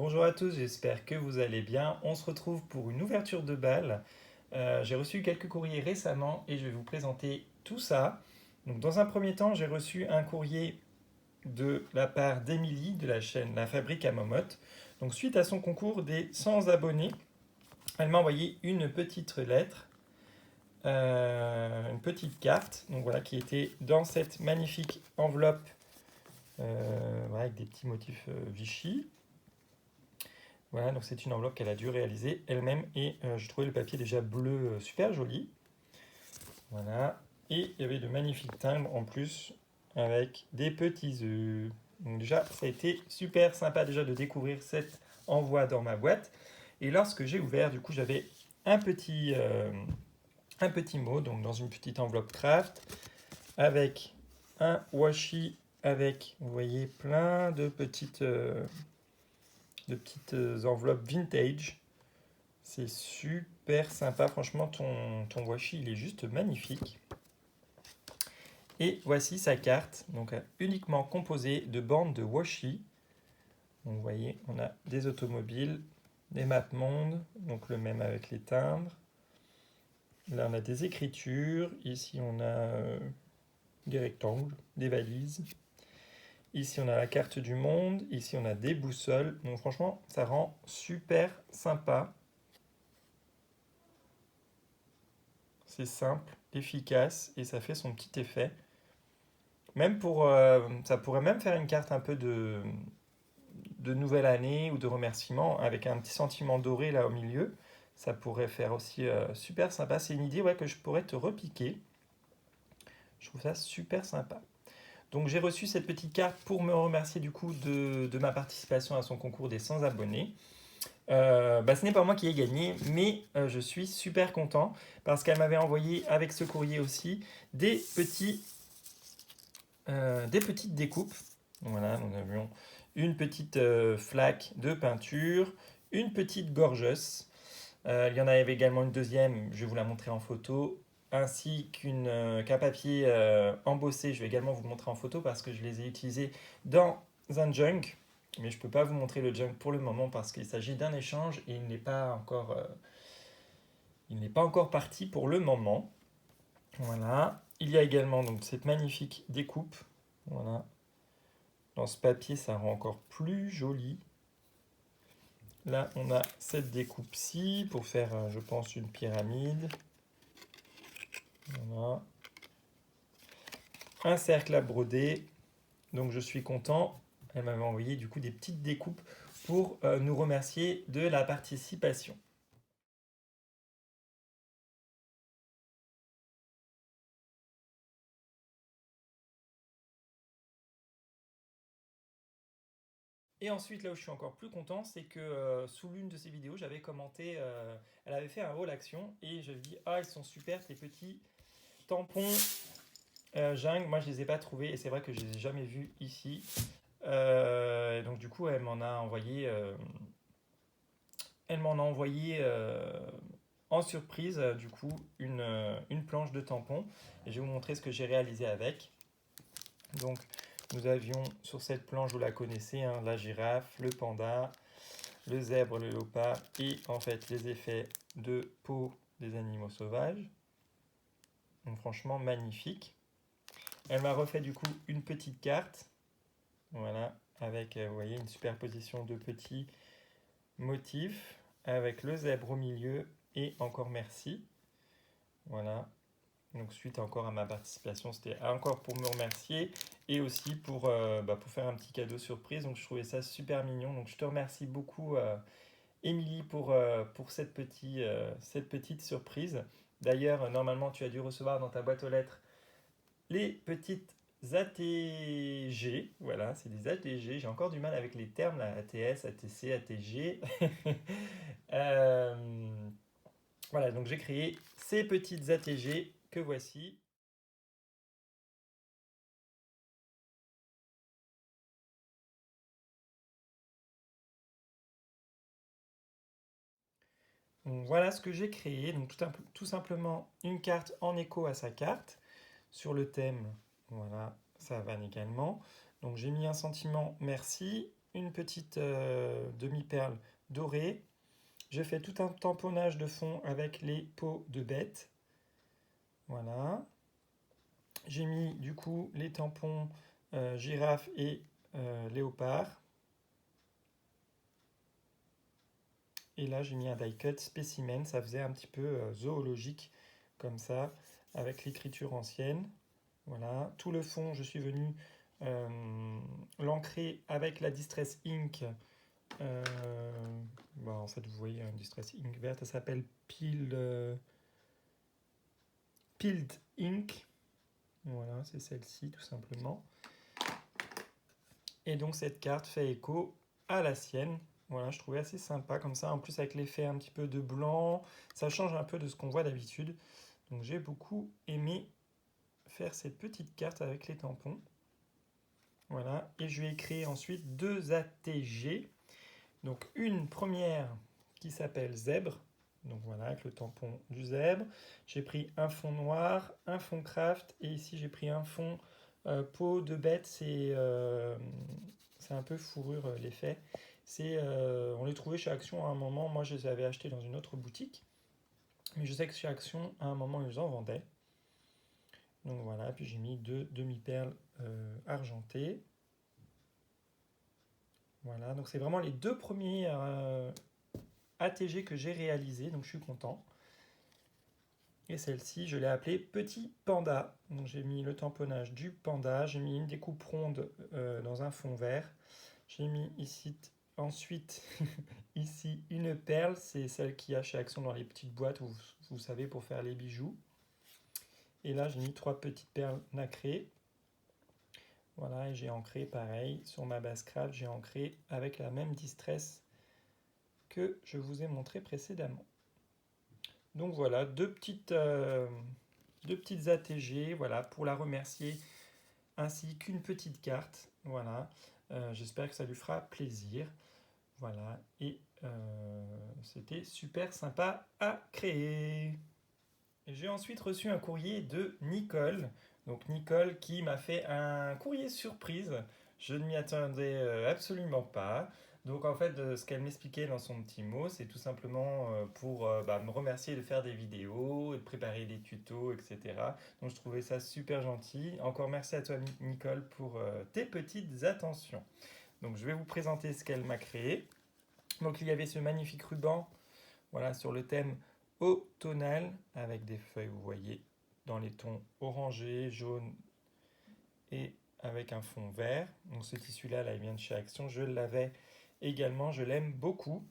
Bonjour à tous, j'espère que vous allez bien. On se retrouve pour une ouverture de bal. J'ai reçu quelques courriers récemment et je vais vous présenter tout ça. Donc, dans un premier temps, j'ai reçu un courrier de la part d'Emilie de la chaîne La Fabrique à Momotte. Donc, suite à son concours des 100 abonnés, elle m'a envoyé une petite lettre, une petite carte, donc voilà, qui était dans cette magnifique enveloppe, voilà, avec des petits motifs Vichy. Voilà, donc c'est une enveloppe qu'elle a dû réaliser elle-même et j'ai trouvé le papier déjà bleu super joli. Voilà, et il y avait de magnifiques timbres en plus avec des petits œufs. Donc déjà, ça a été super sympa déjà de découvrir cet envoi dans ma boîte. Et lorsque j'ai ouvert, du coup, j'avais un un petit mot, donc dans une petite enveloppe craft, avec un washi avec, vous voyez, plein de petites enveloppes vintage. C'est super sympa, franchement, ton washi, il est juste magnifique. Et voici sa carte, donc uniquement composée de bandes de washi. Donc, vous voyez, on a des automobiles, des mappemondes, donc le même avec les timbres. Là, on a des écritures. Ici, on a des rectangles, des valises. Ici, on a la carte du monde. Ici, on a des boussoles. Donc, franchement, ça rend super sympa. C'est simple, efficace et ça fait son petit effet. Même ça pourrait même faire une carte un peu de nouvelle année ou de remerciement avec un petit sentiment doré là au milieu. Ça pourrait faire aussi super sympa. C'est une idée ouais, que je pourrais te repiquer. Je trouve ça super sympa. Donc j'ai reçu cette petite carte pour me remercier du coup de ma participation à son concours des 100 abonnés. Ce n'est pas moi qui ai gagné, mais je suis super content parce qu'elle m'avait envoyé avec ce courrier aussi des petites découpes. Voilà, nous avions une petite flaque de peinture, une petite gorgeuse. Il y en avait également une deuxième, je vais vous la montrer en photo, ainsi qu'un papier embossé. Je vais également vous le montrer en photo parce que je les ai utilisés dans un junk. Mais je ne peux pas vous montrer le junk pour le moment parce qu'il s'agit d'un échange et il n'est pas encore parti pour le moment. Voilà. Il y a également donc cette magnifique découpe. Voilà. Dans ce papier, ça rend encore plus joli. Là, on a cette découpe-ci pour faire, je pense, une pyramide. Voilà. Un cercle à broder. Donc, je suis content. Elle m'avait envoyé du coup des petites découpes pour nous remercier de la participation. Et ensuite, là où je suis encore plus content, c'est que sous l'une de ces vidéos, j'avais commenté, elle avait fait un haul action et je dis ah, ils sont super tes petits tampons jungle. Moi, je les ai pas trouvés et c'est vrai que je les ai jamais vus ici. Donc, du coup, elle m'en a envoyé en surprise, du coup, une planche de tampons et je vais vous montrer ce que j'ai réalisé avec. Donc, nous avions sur cette planche, vous la connaissez, hein, la girafe, le panda, le zèbre, le léopard et en fait les effets de peau des animaux sauvages. Donc franchement magnifique. Elle m'a refait du coup une petite carte. Voilà, avec vous voyez une superposition de petits motifs avec le zèbre au milieu et encore merci. Voilà. Donc suite encore à ma participation, c'était encore pour me remercier et aussi pour faire un petit cadeau surprise. Donc je trouvais ça super mignon. Donc je te remercie beaucoup Émilie pour cette petite surprise. D'ailleurs, normalement, tu as dû recevoir dans ta boîte aux lettres les petites ATG. Voilà, c'est des ATG. J'ai encore du mal avec les termes, là, ATS, ATC, ATG. Euh, voilà, donc j'ai créé ces petites ATG que voici. Donc voilà ce que j'ai créé. Donc tout simplement une carte en écho à sa carte sur le thème. Voilà, ça vanne également. Donc j'ai mis un sentiment merci, une petite demi-perle dorée. Je fais tout un tamponnage de fond avec les peaux de bête. Voilà. J'ai mis du coup les tampons girafe et léopard. Et là, j'ai mis un die cut spécimen. Ça faisait un petit peu zoologique, comme ça, avec l'écriture ancienne. Voilà. Tout le fond, je suis venu l'ancrer avec la Distress Ink. En fait, vous voyez, une Distress Ink verte. Ça s'appelle Peeled Ink. Voilà, c'est celle-ci, tout simplement. Et donc, cette carte fait écho à la sienne. Voilà, je trouvais assez sympa comme ça. En plus, avec l'effet un petit peu de blanc, ça change un peu de ce qu'on voit d'habitude. Donc, j'ai beaucoup aimé faire cette petite carte avec les tampons. Voilà, et je vais créer ensuite 2 ATG. Donc, une première qui s'appelle Zèbre. Donc voilà, avec le tampon du zèbre. J'ai pris un fond noir, un fond craft, et ici j'ai pris un fond peau de bête. C'est un peu fourrure l'effet. On les trouvait chez Action à un moment. Moi, je les avais achetés dans une autre boutique. Mais je sais que chez Action, à un moment, ils en vendaient. Donc voilà, puis j'ai mis 2 demi-perles argentées. Voilà, donc c'est vraiment les 2 premiers ATG que j'ai réalisés, donc je suis content. Et celle-ci, je l'ai appelée Petit Panda. Donc j'ai mis le tamponnage du panda, j'ai mis une découpe ronde dans un fond vert. J'ai mis ici, ensuite, ici, une perle, c'est celle qui a chez Action dans les petites boîtes, vous savez, pour faire les bijoux. Et là, j'ai mis 3 petites perles nacrées. Voilà, et j'ai ancré pareil, sur ma base craft, j'ai ancré avec la même distress que je vous ai montré précédemment. Donc voilà, deux petites ATG, voilà, pour la remercier, ainsi qu'une petite carte. Voilà, j'espère que ça lui fera plaisir. Voilà, et c'était super sympa à créer. J'ai ensuite reçu un courrier de Nicole. Donc Nicole qui m'a fait un courrier surprise. Je ne m'y attendais absolument pas. Donc en fait, ce qu'elle m'expliquait dans son petit mot, c'est tout simplement pour me remercier de faire des vidéos, et de préparer des tutos, etc. Donc je trouvais ça super gentil. Encore merci à toi Nicole pour tes petites attentions. Donc je vais vous présenter ce qu'elle m'a créé. Donc il y avait ce magnifique ruban, voilà, sur le thème automnal avec des feuilles, vous voyez, dans les tons orangés, jaunes et avec un fond vert. Donc ce tissu-là, il vient de chez Action. Je l'avais également, je l'aime beaucoup.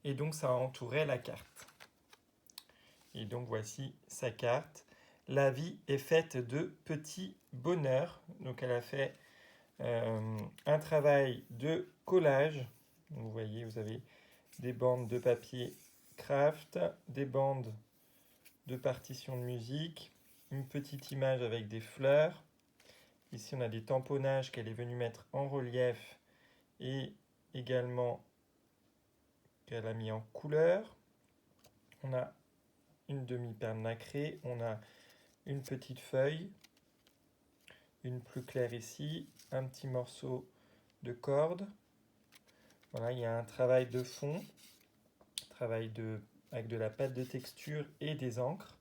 Et donc ça entourait la carte. Et donc voici sa carte. La vie est faite de petits bonheurs. Donc elle a fait un travail de collage. Donc, vous voyez, vous avez des bandes de papier craft, des bandes de partition de musique, une petite image avec des fleurs. Ici, on a des tamponnages qu'elle est venue mettre en relief et également qu'elle a mis en couleur. On a une demi-perle nacrée, on a une petite feuille, une plus claire ici, un petit morceau de corde. Voilà, il y a un travail de fond, avec de la pâte de texture et des encres.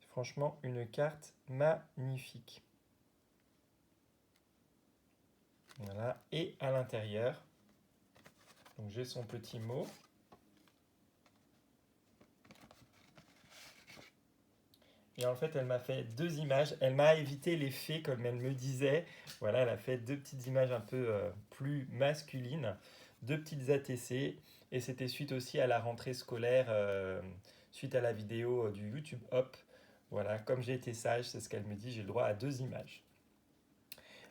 Franchement, une carte magnifique. Voilà, et à l'intérieur, donc j'ai son petit mot. Et en fait, elle m'a fait 2 images. Elle m'a évité les fées, comme elle me disait. Voilà, elle a fait 2 petites images un peu plus masculines, 2 petites ATC. Et c'était suite aussi à la rentrée scolaire, suite à la vidéo du YouTube Hop. Voilà, comme j'ai été sage, c'est ce qu'elle me dit, j'ai le droit à 2 images.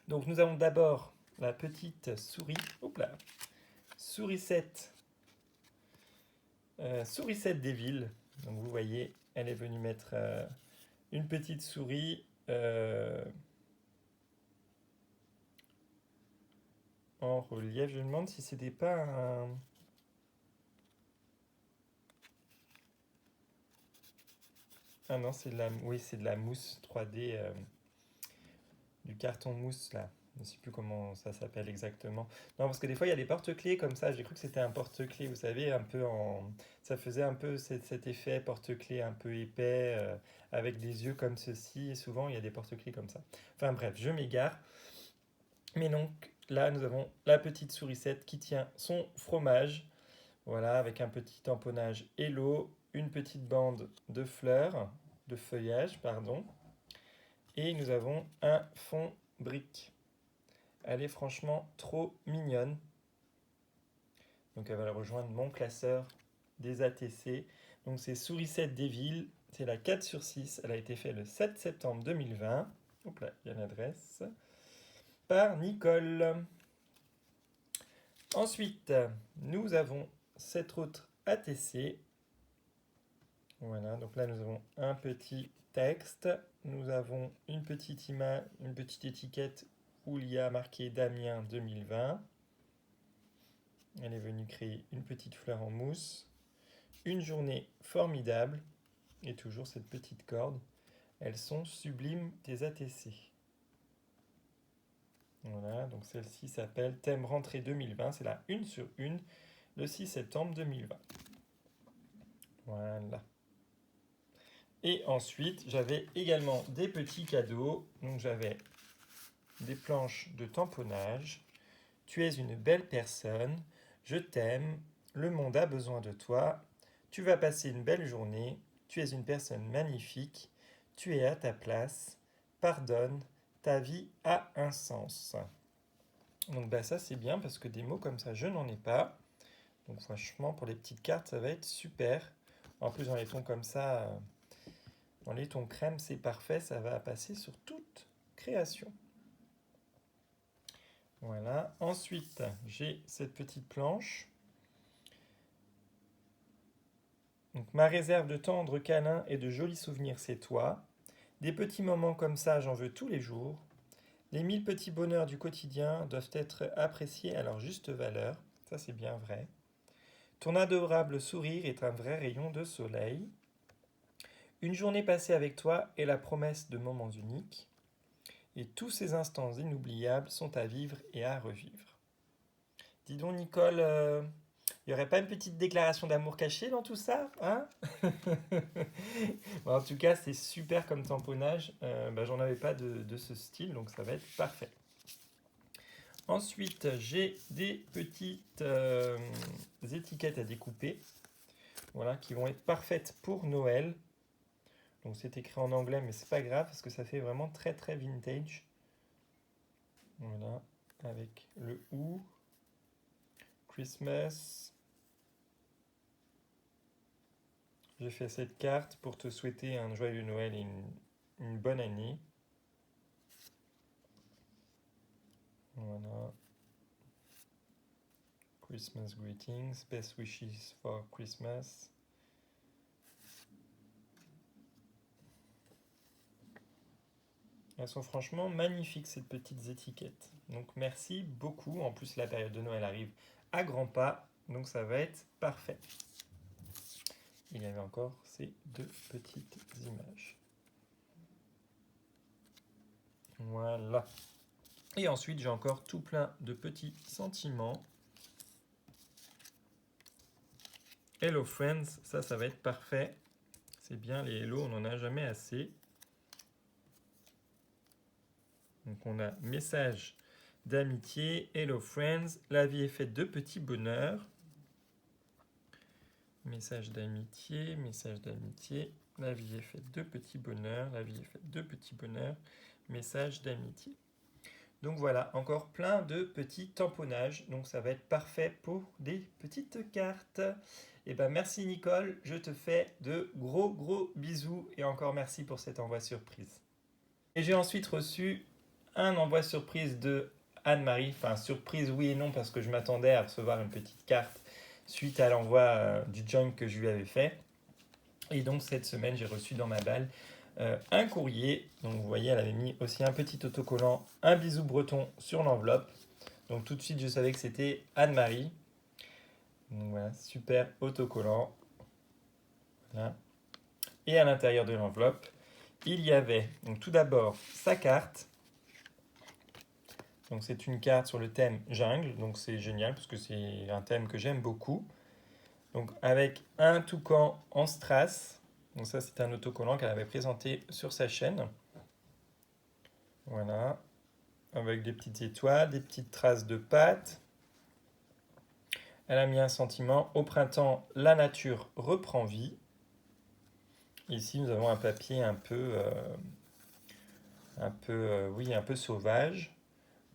Donc nous avons d'abord la petite souris. Hop là, sourisette. Sourisette des villes. Donc vous voyez, elle est venue mettre une petite souris en relief. Je me demande si c'était pas un... non, c'est de la mousse 3D, du carton mousse là. Je ne sais plus comment ça s'appelle exactement. Non, parce que des fois, il y a des porte-clés comme ça. J'ai cru que c'était un porte-clés, vous savez, un peu en... Ça faisait un peu cet effet porte-clés un peu épais, avec des yeux comme ceci. Et souvent, il y a des porte-clés comme ça. Enfin bref, je m'égare. Mais donc, là, nous avons la petite sourisette qui tient son fromage. Voilà, avec un petit tamponnage Hello, une petite bande de fleurs, de feuillage, pardon. Et nous avons un fond brique. Elle est franchement trop mignonne. Donc elle va rejoindre mon classeur des ATC. Donc c'est Sourisette des villes. C'est la 4/6. Elle a été faite le 7 septembre 2020. Hop là, il y a l'adresse. Par Nicole. Ensuite, nous avons cette autre ATC. Voilà, donc là nous avons un petit texte. Nous avons une petite image, une petite étiquette où il y a marqué Damien 2020. Elle est venue créer une petite fleur en mousse. Une journée formidable. Et toujours cette petite corde. Elles sont sublimes tes ATC. Voilà, donc celle-ci s'appelle Thème rentrée 2020. C'est la 1/1, le 6 septembre 2020. Voilà. Et ensuite, j'avais également des petits cadeaux. Donc j'avais des planches de tamponnage. Tu es une belle personne. Je t'aime. Le monde a besoin de toi. Tu vas passer une belle journée. Tu es une personne magnifique. Tu es à ta place. Pardonne. Ta vie a un sens. Donc bah ça c'est bien parce que des mots comme ça je n'en ai pas. Donc franchement pour les petites cartes ça va être super. En plus dans les tons comme ça, dans les tons crème c'est parfait, ça va passer sur toute création. Voilà. Ensuite j'ai cette petite planche. Donc ma réserve de tendres câlins et de jolis souvenirs c'est toi. Des petits moments comme ça j'en veux tous les jours. Les 1000 petits bonheurs du quotidien doivent être appréciés à leur juste valeur. Ça c'est bien vrai. Ton adorable sourire est un vrai rayon de soleil. Une journée passée avec toi est la promesse de moments uniques. Et tous ces instants inoubliables sont à vivre et à revivre. Dis donc Nicole, il n'y aurait pas une petite déclaration d'amour cachée dans tout ça, hein? Bon, en tout cas, c'est super comme tamponnage. J'en avais pas de ce style, donc ça va être parfait. Ensuite, j'ai des petites étiquettes à découper, voilà, qui vont être parfaites pour Noël. Donc c'est écrit en anglais, mais c'est pas grave parce que ça fait vraiment très très vintage. Voilà, avec le ou, Christmas. J'ai fait cette carte pour te souhaiter un joyeux Noël et une bonne année. Voilà. Christmas greetings, best wishes for Christmas. Elles sont franchement magnifiques ces petites étiquettes. Donc merci beaucoup. En plus la période de Noël arrive à grands pas. Donc ça va être parfait. Il y avait encore ces deux petites images. Voilà. Et ensuite j'ai encore tout plein de petits sentiments. Hello friends, ça va être parfait. C'est bien les hello, on n'en a jamais assez. Donc on a message d'amitié, hello friends, la vie est faite de petits bonheurs. Message d'amitié, la vie est faite de petits bonheurs, la vie est faite de petits bonheurs, message d'amitié. Donc voilà, encore plein de petits tamponnages, donc ça va être parfait pour des petites cartes. Et ben merci Nicole, je te fais de gros bisous et encore merci pour cet envoi surprise. Et j'ai ensuite reçu un envoi surprise de Anne-Marie, enfin surprise oui et non parce que je m'attendais à recevoir une petite carte suite à l'envoi du junk que je lui avais fait. Et donc cette semaine j'ai reçu dans ma balle un courrier. Donc vous voyez elle avait mis aussi un petit autocollant, un bisou breton sur l'enveloppe. Donc tout de suite je savais que c'était Anne-Marie. Donc voilà, super autocollant. Voilà. Et à l'intérieur de l'enveloppe, il y avait donc tout d'abord sa carte, Donc c'est une carte sur le thème jungle, donc c'est génial parce que c'est un thème que j'aime beaucoup. Donc avec un toucan en strass, donc ça c'est un autocollant qu'elle avait présenté sur sa chaîne. Voilà, avec des petites étoiles, des petites traces de pattes. Elle a mis un sentiment, au printemps, la nature reprend vie. Ici nous avons un papier un peu un peu sauvage.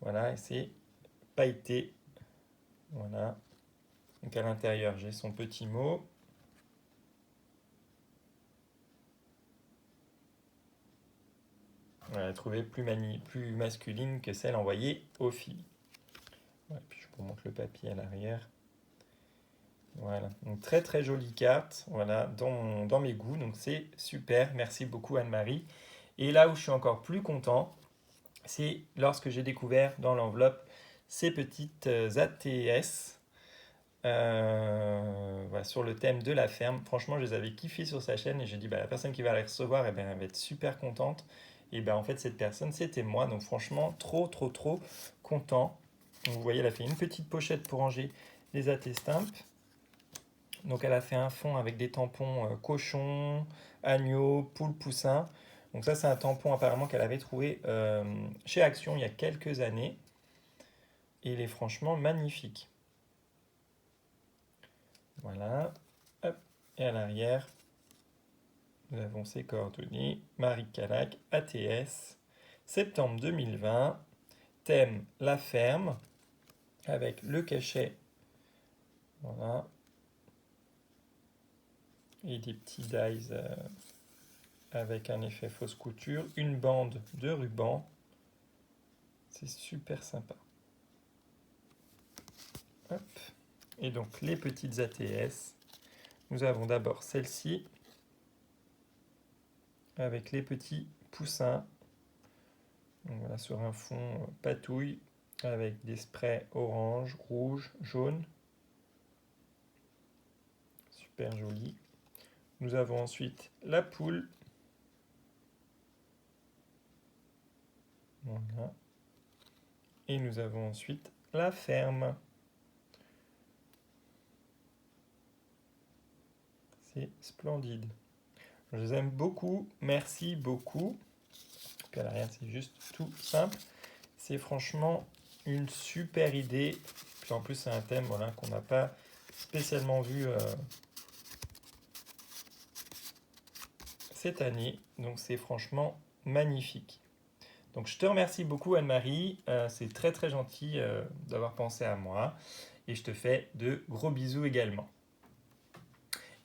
Voilà, et c'est pailleté. Voilà. Donc à l'intérieur, j'ai son petit mot. Voilà, trouvé plus masculine que celle envoyée aux filles. Ouais, puis je vous montre le papier à l'arrière. Voilà, donc très très jolie carte, voilà, dans mes goûts, donc c'est super, merci beaucoup Anne-Marie. Et là où je suis encore plus content, c'est lorsque j'ai découvert dans l'enveloppe ces petites ATS voilà, sur le thème de la ferme. Franchement, je les avais kiffées sur sa chaîne et j'ai dit, bah, la personne qui va les recevoir, eh ben, elle va être super contente. Et ben, en fait, cette personne, c'était moi. Donc franchement, trop, trop, trop content. Donc, vous voyez, elle a fait une petite pochette pour ranger les AT-Stamp. Donc elle a fait un fond avec des tampons cochon, agneau, poule, poussin. Donc ça, c'est un tampon apparemment qu'elle avait trouvé chez Action il y a quelques années. Et il est franchement magnifique. Voilà. Hop. Et à l'arrière, nous avons ses coordonnées. Marie Calac, ATS, septembre 2020. Thème la ferme, avec le cachet. Voilà. Et des petits dies avec un effet fausse couture. Une bande de ruban. C'est super sympa. Hop. Et donc les petites ATS. Nous avons d'abord celle-ci avec les petits poussins. Donc voilà, sur un fond patouille avec des sprays orange, rouge, jaune. Super joli. Nous avons ensuite la poule. Voilà. Et nous avons ensuite la ferme. C'est splendide. Je les aime beaucoup. Merci beaucoup. Puis à l'arrière, c'est juste tout simple. C'est franchement une super idée. Puis en plus, c'est un thème voilà, qu'on n'a pas spécialement vu cette année. Donc c'est franchement magnifique. Donc je te remercie beaucoup Anne-Marie. C'est très très gentil d'avoir pensé à moi. Et je te fais de gros bisous également.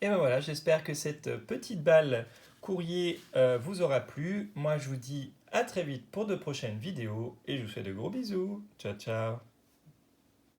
Et ben voilà, j'espère que cette petite balle courrier vous aura plu. Moi je vous dis à très vite pour de prochaines vidéos. Et je vous fais de gros bisous. Ciao ciao.